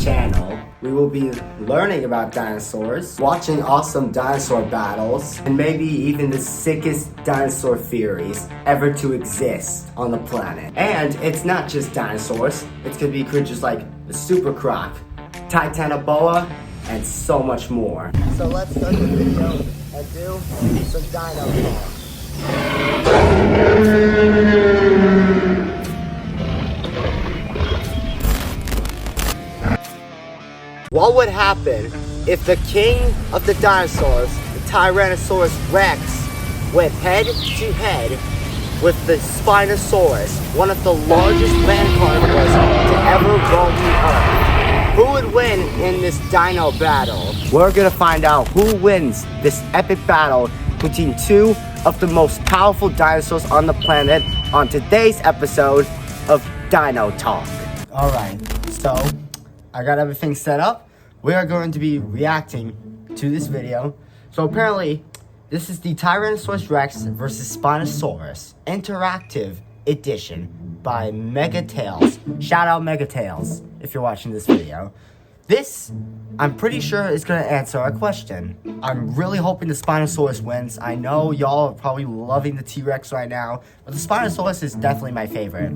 channel, we will be learning about dinosaurs, watching awesome dinosaur battles, and maybe even the sickest dinosaur theories ever to exist on the planet. And it's not just dinosaurs, it's gonna be creatures like the super croc, Titanoboa, and so much more. So let's start the video and do some dino talk. What would happen if the king of the dinosaurs, the Tyrannosaurus Rex, went head to head with the Spinosaurus, one of the largest land carnivores to ever roam the earth? Who would win in this dino battle? We're gonna find out who wins this epic battle between two of the most powerful dinosaurs on the planet on today's episode of Dino Talk. Alright, so I got everything set up. We are going to be reacting to this video. So apparently, this is the Tyrannosaurus Rex versus Spinosaurus Interactive Edition by Megatails. Shout out Megatails if you're watching this video. This, I'm pretty sure, is going to answer our question. I'm really hoping the Spinosaurus wins. I know y'all are probably loving the T-Rex right now, but the Spinosaurus is definitely my favorite.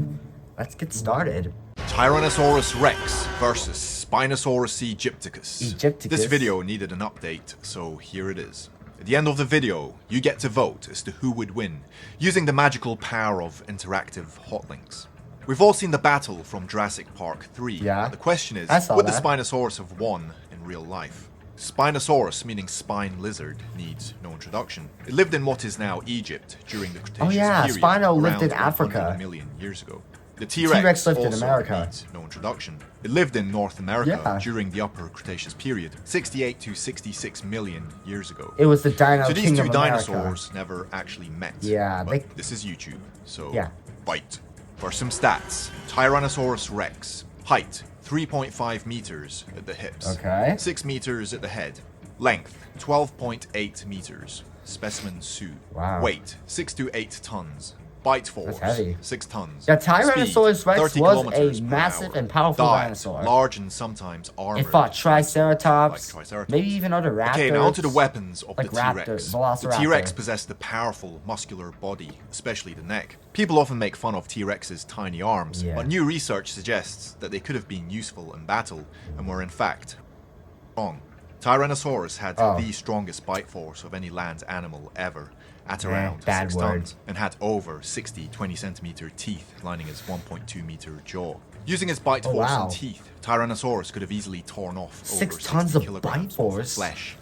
Let's get started. Tyrannosaurus Rex versus Spinosaurus Aegypticus. This video needed an update, so here it is. At the end of the video, you get to vote as to who would win, using the magical power of interactive hotlinks. We've all seen the battle from Jurassic Park 3. Yeah. The question is, would the Spinosaurus have won in real life? Spinosaurus, meaning spine lizard, needs no introduction. It lived in what is now Egypt during the Cretaceous period, Spino lived in around Africa. 100 million years ago. The T-Rex lived also in America. needs no introduction. It lived in North America during the Upper Cretaceous period, 68 to 66 million years ago. It was the Dino So these King two of dinosaurs never actually met. Yeah, but this is YouTube, so yeah. fight. For some stats, Tyrannosaurus Rex. Height, 3.5 meters at the hips. Okay. 6 meters at the head. Length, 12.8 meters. Specimen suit. Wow. Weight, 6 to 8 tons. Bite force, That's heavy. 6 tons. Yeah, Tyrannosaurus Speed, Rex 30 was kilometers a per massive hour. and powerful Diet, dinosaur. large and sometimes armored. It fought Triceratops, like Triceratops. maybe even other raptors. Okay, now onto the weapons of like the T-Rex. Velociraptor. The T-Rex possessed a powerful, muscular body, especially the neck. People often make fun of T-Rex's tiny arms, but new research suggests that they could have been useful in battle, and were in fact wrong. Tyrannosaurus had the strongest bite force of any land animal ever, at around 6 tons, and had over 60 20-centimeter teeth lining its 1.2-meter jaw. Using its bite force and teeth, Tyrannosaurus could have easily torn off 6 over tons 60 of kilograms bite force? of flesh.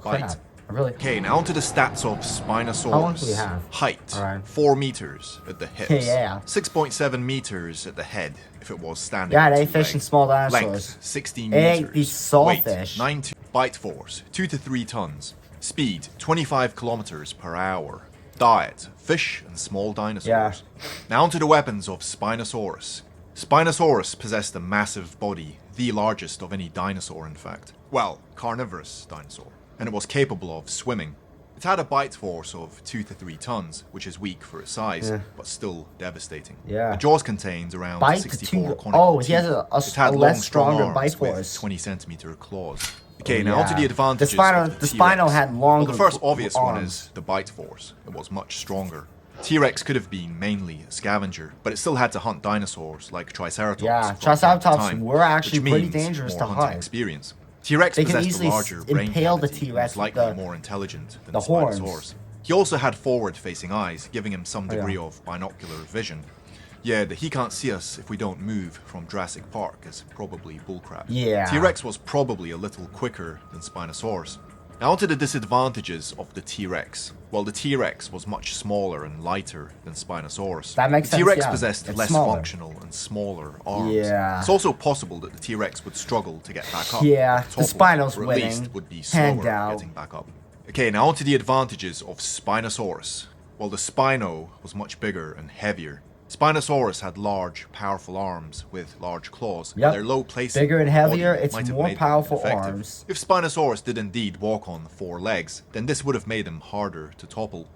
Crap. Really? Okay, now onto the stats of Spinosaurus. How long do we have? Height, 4 meters at the hips. 6.7 meters at the head, if it was standing. Yeah, they fish in small dinosaurs. Length, 16 it meters. Ain't these sawfish. Weight, 9 bite force, 2 to 3 tons. Speed, 25 kilometers per hour. Diet, fish and small dinosaurs. Now onto the weapons of Spinosaurus. Spinosaurus possessed a massive body, the largest of any dinosaur in fact. Well, carnivorous dinosaur. And it was capable of swimming. It had a bite force of 2 to 3 tons, which is weak for its size, but still devastating. The jaws contained around 64 conical teeth. He has a less stronger bite force. 20-centimeter claws. Okay, now onto the advantages the Spino had longer the first obvious arms. one is the bite force. It was much stronger. T-Rex could have been mainly a scavenger, but it still had to hunt dinosaurs like Triceratops. Yeah, Triceratops were actually pretty dangerous to hunt. Experience. T-Rex possessed a larger brain impale the cavity T-Rex and was likely more intelligent than the Spinosaurus. He also had forward-facing eyes, giving him some degree of binocular vision. Yeah, that he can't see us if we don't move from Jurassic Park is probably bullcrap. T-Rex was probably a little quicker than Spinosaurus. Now onto the disadvantages of the T-Rex. Well, the T-Rex was much smaller and lighter than Spinosaurus. That makes sense, T-Rex possessed less functional and smaller arms. It's also possible that the T-Rex would struggle to get back up. The Spino's or at winning. least would be slower getting back up. Okay, now onto the advantages of Spinosaurus. Well, the Spino was much bigger and heavier. Spinosaurus had large, powerful arms with large claws. Their low placing bigger and heavier, body it's might have more made powerful them ineffective. arms. If Spinosaurus did indeed walk on 4 legs, then this would have made him harder to topple.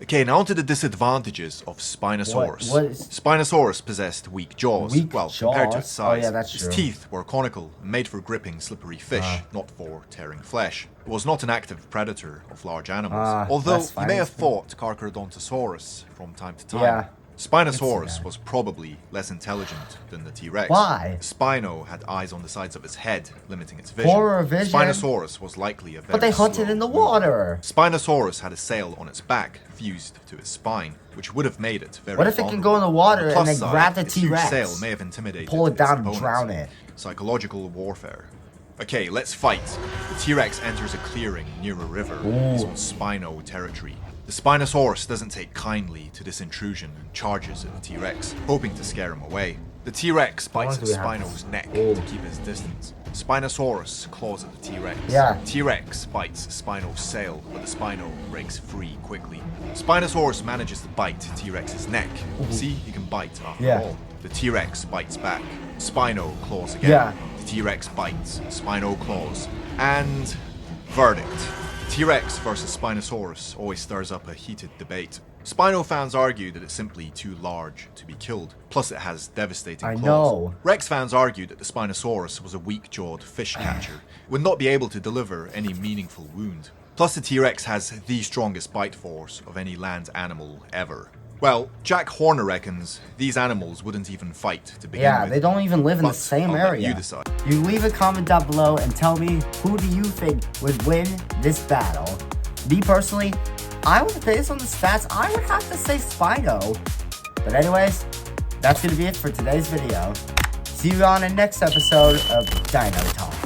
Okay, now to the disadvantages of Spinosaurus. What is... Spinosaurus possessed weak jaws. Weak well, jaws? compared to its size. Oh, yeah, that's its true. teeth were conical and made for gripping slippery fish, not for tearing flesh. It was not an active predator of large animals, although he may have fought Carcharodontosaurus from time to time. Yeah. Spinosaurus was probably less intelligent than the T-Rex. Why? Spino had eyes on the sides of its head, limiting its vision. Horror vision? Spinosaurus was likely a very But they hunted slow in the mover. water. Spinosaurus had a sail on its back fused to its spine, which would have made it very What if it can go in the water and then grab the T-Rex? Its sail may have intimidated pull it down its and opponents. drown it. Psychological warfare. Okay, let's fight. The T-Rex enters a clearing near a river. This was Spino territory. The Spinosaurus doesn't take kindly to this intrusion and charges at the T-Rex, hoping to scare him away. The T-Rex bites at Spino's neck to keep his distance. Spinosaurus claws at the T-Rex. Yeah. T-Rex bites Spino's sail, but the Spino breaks free quickly. Spinosaurus manages to bite T-Rex's neck. See, he can bite after all. The T-Rex bites back. Spino claws again. The T-Rex bites. Spino claws. And verdict. T-Rex versus Spinosaurus always stirs up a heated debate. Spino fans argue that it's simply too large to be killed, plus it has devastating claws. know. Rex fans argue that the Spinosaurus was a weak-jawed fish catcher, would not be able to deliver any meaningful wound. Plus the T-Rex has the strongest bite force of any land animal ever. Well, Jack Horner reckons these animals wouldn't even fight to begin with. Yeah, they don't even live in the But same I'll let area. you decide. You leave a comment down below and tell me who do you think would win this battle. Me personally, I would base on the stats. I would have to say Spino. But anyways, that's going to be it for today's video. See you on the next episode of Dino Talk.